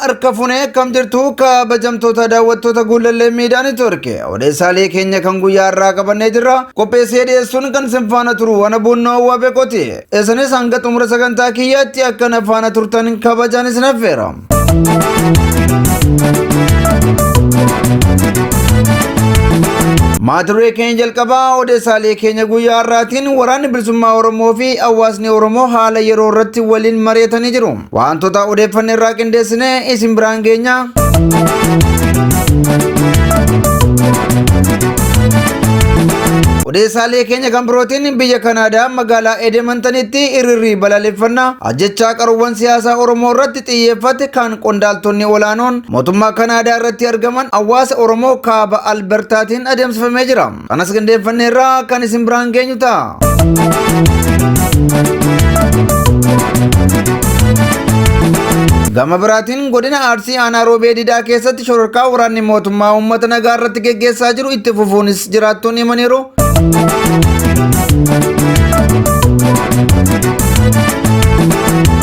Arkafune kam jirtu kabajamtoota daawwattoota guulallee miidiyaa Neetwoorkii odeessaalee keenya kan guyyaa irraa qabannee jirra. Qopheessee dhiyeessuun kan sin faana turu wana bunnoo wabeekoti. Isinis hanga xumura sagantaa kiyyaatti akka na faana turtan kabajaan isin affeera. Maatiree keenya jalqabaa odeessaalee keenya guyyaa har'aatiin waraanni bilisummaa Oromoo fi hawaasni Oromoo haala yeroo irratti waliin mari'atanii jiru. Wantoota odeeffanne irraa qindeessine isin biraan geenya. Odeessaalee keenya kan birootiin biyya Kanaadaa magaalaa Edmontonitti hiriirri balaaleffannaa ajjechaa qaruuwwan siyaasaa Oromoo irratti xiyyeeffate kan qondaaltonni olaanoon mootummaa Kanaadaa irratti argaman hawaasa Oromoo kaaba Albertaatiin adeemsifamee jira. Kanas qindeeffanneerraa kan isin biraan geenyu ta'a. Gama biraatiin godina Arsii aanaa Roobee Didaa keessatti shororkaa waraanni mootummaa uummata nagaa irratti geggeessaa jiru itti fufuunis jiraattonni himaniiru.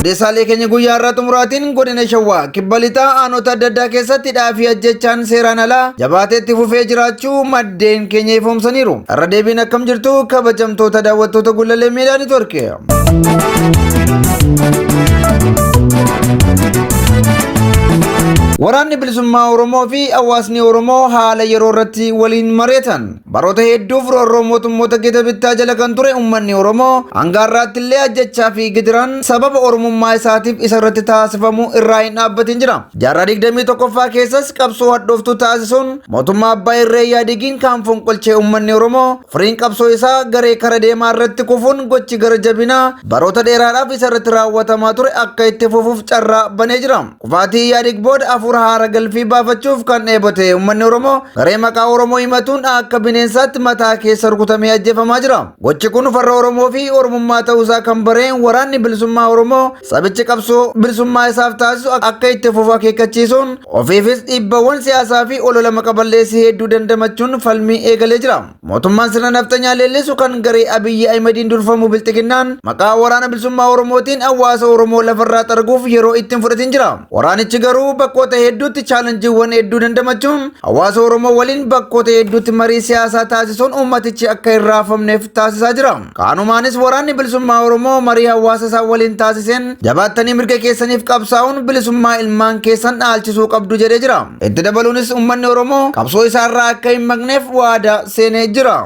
Odeessaalee keenya guyyaa irraa xumuraatiin godina Shawaa kibba lixaa aanota adda addaa keessatti dhaafii ajjechaan seeraan alaa jabaatee itti fufee jiraachuu maddeen keenya ifoomsaniiru. Irra deebiin akkam jirtu kabajamtoota daawwattoota guulallee miidiyaa Neetwoorkii. Waraanni bilisummaa Oromoo fi hawaasni Oromoo haala yeroo irratti waliin mari'atan. Baroota hedduuf roorroo mootummoota gita bittaa jala kan ture uummanni Oromoo hanga har'aatti illee ajjechaa fi gidiraan sababa oromummaa isaatiif isa irratti taasifamu irraa hin dhaabbatin jira. Jaarraa 21ffaa keessas qabsoo hadhooftuu taasisuun mootummaa abbaa irree yaadigiin kan fonqolchee uummanni Oromoo firiin qabsoo isaa garee kara deemaa irratti kufuun gochi gara jabinaa baroota dheeraadhaaf isa irratti raawwatamaa ture akka itti fufuuf carraa banee jira. Kufaatii yaadig booda haara galfii baafachuuf kan dheebote uummanni Oromoo garee maqaa Oromoo himatuun akka bineensaatti mataa keessa rukutamee ajjeefamaa jira. Gochi kun farra Oromoo fi Oromummaa ta'uusaa kan bareen waraanni bilisummaa Oromoo sabichi qabsoo bilisummaa isaaf taasisu akka itti fufu akeekkachiisuun ofiifis dhiibbawwan siyaasaa fi olola maqaballeessii hedduu dandamachuun falmii eegalee jira. Mootummaan sirna naftanyaa leellisu kan garee Abiyyi Ahimadiin durfamu bilxiginnaan maqaa waraana bilisummaa Oromootiin hawaasa Oromoo lafarraa xarguuf yeroo ittiin fudhatin jira. Waraanichi garuu bakkoota hedduutti chaalenjiiwwan hedduu dandamachuun hawaasa Oromoo waliin bakkoota hedduutti marii siyaasaa taasisuun uummatichi akka hin raafamneef taasisaa jira. Kanumaanis waraanni bilisummaa Oromoo marii hawaasa isaa waliin taasiseen jabaattanii mirga keessaniif qabsaa'uun bilisummaa ilmaan keessan dhaalchisuu qabdu jedhee jira. Itti dabaluunis uummanni Oromoo qabsoo isaa irraa akka hin maqneef waadaa seenee jira.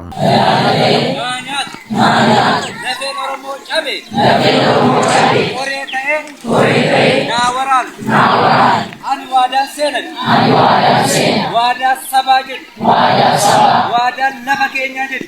Wadah senen, wadah sabajit, wadah nama Kenya jit.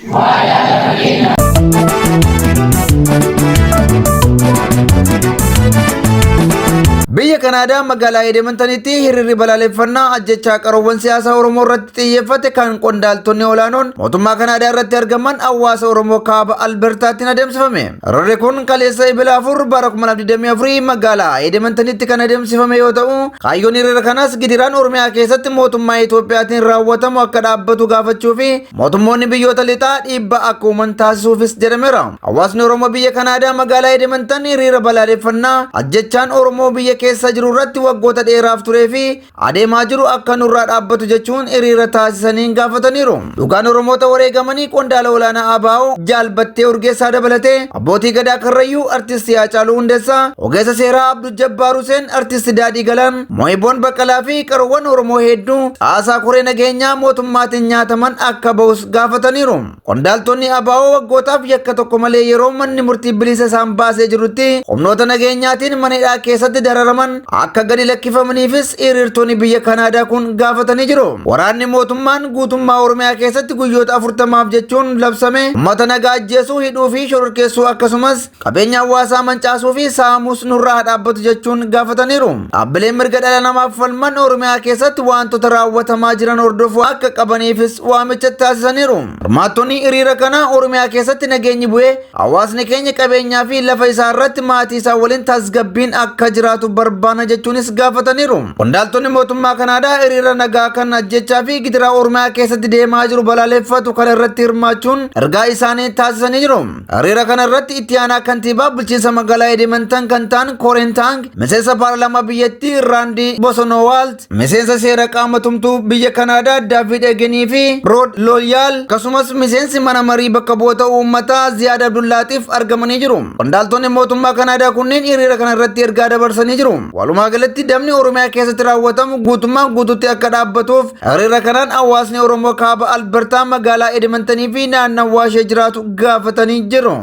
Biyya Kanaadaa magaalaa Edmontonitti hiriirri balaaleffannaa ajjechaa qaruuwwan siyaasaa Oromoo irratti xiyyeeffate kan qondaaltonni olaanoon mootummaa Kanaadaa irratti argaman hawaasa Oromoo kaaba Albertaatiin adeemsifame. Hiriirri kun kaleessa Ebila 4 bara 2024 magaalaa Edmontonitti kan adeemsifame yoo ta'u, kaayyoon hiriira kanas gidiraan Oromiyaa keessatti mootummaa Itoophiyaatiin raawwatamu akka dhaabbatu gaafachuu fi mootummoonni biyyoota lixaa dhiibbaa akka uuman taasisuufis jedhameera. Hawaasni Oromoo biyya Kanaadaa magaalaa Edmonton hiriira balaaleffannaa ajjechaan Oromoo biyya keessa jiru irratti waggoota dheeraaf turee fi adeemaa jiru akka nurraa dhaabbatu jechuun hiriira taasisanii gaafataniiru. Dhugaan Oromoota wareegamanii qondaala olaanaa ABO Jaalbattee Urgeessaa dabalatee abbootii gadaa Karrayyuu artisti Haacaaluu Hundeessaa, ogeessa seeraa Abduu Jabbaar Huseen, artisti Daadhii Galaan, Mo'iboon Baqqalaa fi qaruuwwan Oromoo hedduu caasaa koree nageenyaa mootummaatiin nyaataman akka ba'us gaafataniiru. Qondaaltonni ABO waggootaaf yakka tokko malee yeroo manni murtii bilisa isaan baasee jirutti humnoota nageenyaatiin mana hidhaa keessatti dararaman akka gadi lakkifamaniifis hiriirtonni biyya Kanaadaa kun gaafatanii jiru. Waraanni mootummaan guutummaa Oromiyaa keessatti guyyoota 40f jechuun labsame uummata nagaa ajjeesuu, hidhuu fi shororkeessuu akkasumas qabeenya hawaasaa mancaasuu fi saamuus nurraa dhaabbatu jechuun gaafataniiru. Dhaabbileen mirga dhala namaaf falman Oromiyaa keessatti wantoota raawwatamaa jiran hordofuu akka qabaniifis waamicha taasisaniiru. Hirmaattonni hiriira kana Oromiyaa keessatti nageenyi bu'ee hawaasni keenya qabeenyaa fi lafa isaa irratti maatii isaa waliin tasgabbiin akka jiraatu barbaadu barbaana jechuunis gaafataniiru. Qondaaltonni mootummaa Kanaadaa hiriira nagaa kan ajjechaa fi gidiraa Oromiyaa keessatti deemaa jiru balaaleffatu kana irratti hirmaachuun ergaa isaanii taasisanii jiru. Hiriira kana irratti itti aanaa kantiibaa bulchiinsa magaalaa Edmonton kan ta'an Koren Tang, miseensa paarlaamaa biyyattii Raandi Bosonowaalt, miseensa seera qaama tumtuu biyya Kanaadaa David Egenii fi Rod Loyaal, akkasumas miseensi mana marii bakka bu'oota uummataa Ziyaad Abdullaatiif argamanii jiru. Qondaaltonni mootummaa Kanaadaa kunneen hiriira kana irratti ergaa dabarsanii jiru. Walumaa galatti dabni Oromiyaa keessatti raawwatamu guutummaan guututti akka dhaabbatuuf hiriira kanaan hawaasni Oromoo kaaba Albertaa magaalaa Edmontonii fi naannawaa ishee jiraatu gaafatanii jiru.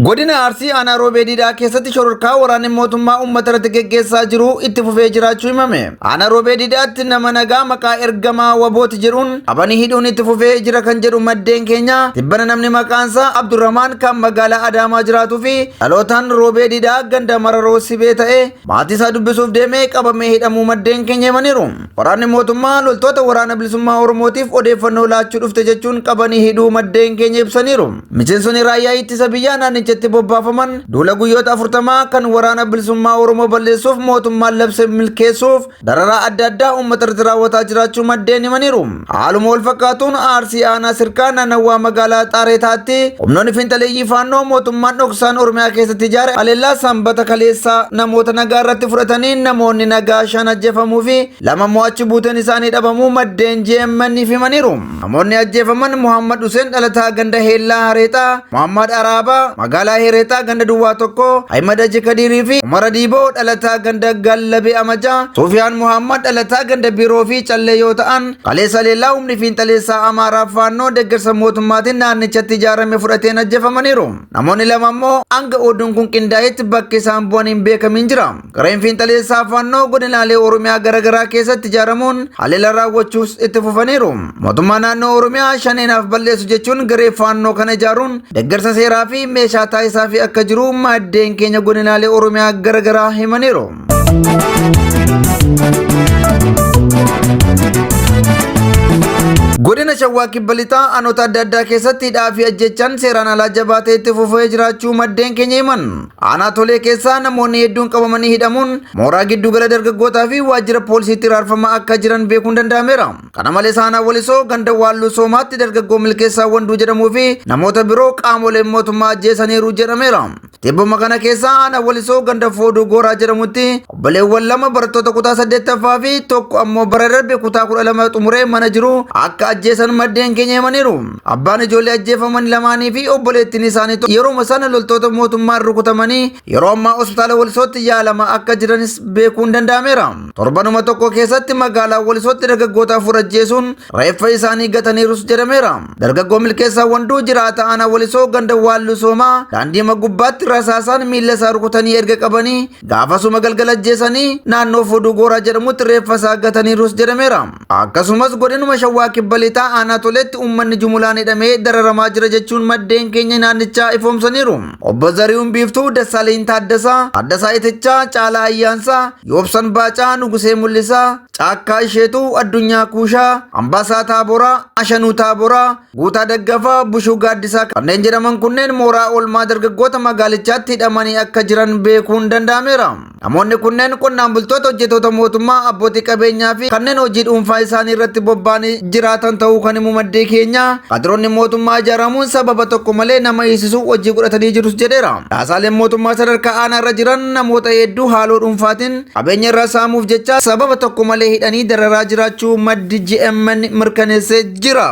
Godina Arsii aanaa Roobee Diidaa keessatti shororkaa waraanni mootummaa uummata irratti geggeessaa jiru itti fufee jiraachuu himame. Aanaa Roobee Diidaatti nama nagaa maqaa ergamaa wabooti jedhuun qabanii hidhuun itti fufee jira kan jedhu maddeen keenya tibbana namni maqaansaa Abdurrahmaan kan magaalaa Adaamaa jiraatuu fi dhalootaan Roobee Diidaa ganda Mararoo Sibee ta'e maatii isaa dubbisuuf deemee qabamee hidhamuu maddeen keenya himaniiru. Waraanni mootummaa loltoota waraana bilisummaa Oromootiif odeeffannoo laachuu dhufte jechuun qabanii hidhuu maddeen keenya ibsaniiru. Miseensonni raayyaa ittisa biyyaa naannicha itti bobbaafaman duula guyyoota 40 kan waraana bilisummaa Oromoo balleessuuf mootummaan labse milkeessuuf dararaa adda addaa uummata irratti raawwataa jiraachuu maddeen himaniiru. Haaluma wal fakkaatuun Arsii aanaa Sirkaa naannawaa magaalaa Xaareetaatti humnoonni fiinxaleeyyii faannoo mootummaan dhoksaan Oromiyaa keessatti ijaare haleellaa sanbata kaleessaa namoota nagaa irratti fudhatanii namoonni nagaa 5 ajjeefamuu fi 2 mo'achi buuteen isaanii dhabamuu maddeen GMN'if himaniiru. Namoonni ajjeefaman Muhammad Hussein dhalataa ganda Heellaa Hareexaa, Muhammad Araabaa magaalaa Hereetaa ganda Duwwaa tokko, Ahmad Haji Kadirii fi Umar Diiboo dhalataa ganda Gallabee Amajaa, Sufiyaan Muhammad dhalataa ganda Biroo fi Callee yoo ta'an kaleessa leellaa humni fiinxaleessaa Amaaraa faannoo deeggarsa mootummaatiin naannichatti ijaarame fudhateen ajjeefamaniiru. Namoonni 2 immoo hanga oduun kun qindaa'etti bakka isaan bu'an hin beekamin jira. Gareen fiinxaleessaa faannoo godinaalee Oromiyaa garaagaraa keessatti ijaaramuun haleellaa raawwachuus itti fufaniiru. Mootummaa naannoo Oromiyaa shaneenaaf balleessu jechuun garee faannoo kana ijaaruun deeggarsa seeraa fi meeshaa taasisaa fi akka jiru maddeen keenya godinaalee Oromiyaa garaagaraa himaniiru. Godina Shawaa Kibba Lixaa aanota adda addaa keessatti hidhaa fi ajjechaan seeraan alaa jabaatee itti fufee jiraachuu maddeen keenya himan. Aanaa Tolee keessaa namoonni hedduun qabamanii hidhamuun mooraa giddugala dargaggootaa fi waajjira poolisiitti raarfamaa akka jiran beekuun danda'ameera. Kana malees aanaa Walisoo ganda Waalluu Soomaatti dargaggoo Milkeessaa Wanduu jedhamuu fi namoota biroo qaamoleen mootummaa ajjeesaniiru jedhameera. Tibbuma kana keessaa aanaa Walisoo ganda Fooduu Gooraa jedhamutti obboleewwan 2 barattoota kutaa 8ffaa fi tokko ammoo bara darbe kutaa 12 xumuree mana jiru akka ajjeesan maddeen keenya himaniiru. Abbaan ijoollee ajjeefaman lamaanii fi obboleettiin isaanii yeroo sana loltoota mootummaan rukutamanii yeroo ammaa hospitaala Walisootti yaalamaa akka jiranis beekuun danda'ameera. Torbanuma tokko keessatti magaalaa Walisootti dargaggoota 4 ajjeesuun reeffa isaanii gataniirus jedhameera. Dargaggoo Milkeessaa Wanduu jiraata aanaa Walisoo ganda Waalluu Soomaa daandii gubbaatti rasaasaan miila isaa rukutanii erga qabanii gaafasuma galgala ajjeesanii naannoo Fooduu Gooraa jedhamutti reeffa isaa gataniirus jedhameera. Akkasumas godinuma Shawaa Kibba Lixaa aanaa Toleetti uummanni jumulaan hidhamee dararamaa jira jechuun maddeen keenya naannichaa ifoomsaniiru. Obbo Zarihuun Biiftuu, Dassaaleny Taaddasaa, Addasaa Itichaa, Caalaa Ayyaansaa, Yoobsan Baacaa, Nugusee Mul'isaa, Caakkaa Isheetuu, Addunyaa Kuushaa, Ambaasaa Taaboraa, Ashanuu Taaboraa, Guutaa Daggafaa, Bushuu Gaaddisaa kanneen jedhaman kunneen mooraa oolmaa dargaggoota magaalichaatti hidhamanii akka jiran beekuun danda'ameera. Namoonni kunneen qonnaan bultoota, hojjettoota mootummaa, abbootii qabeenyaa fi kanneen hojii dhuunfaa isaanii irratti bobba'anii jiraatan ta'uu kan himu maddee keenya. Kaadiroonni mootummaa ijaaramuun sababa tokko malee nama hiisisuu hojii godhatanii jirus jedheera. Dhaasaaleen mootummaa sadarkaa aanaa irra jiran namoota hedduu haaloo dhuunfaatiin qabeenya irraa saamuuf jecha sababa tokko malee hidhanii dararaa jiraachuu maddi GMN mirkaneessee jira.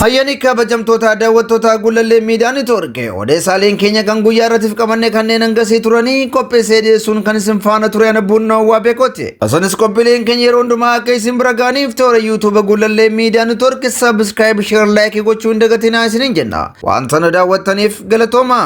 Hayyani kabajamtoota daawwattoota Gullallee Miidiyaa Neetwoorkii odeessaaleen keenya kan guyyaa irratti qabannee kanneen hangasii turanii qopheessee dhiyeessuun kan isin faana ture ana bunnaa waa beekooti. Asanis qophiileen keenya yeroo hundumaa akka isin bira gaaniif toora YouTube Gullallee Miidiyaa Neetwoorkii subscribe, share, like gochuu hin dagatinaa isiniin jenna. Waan sana daawwattaniif galatooma.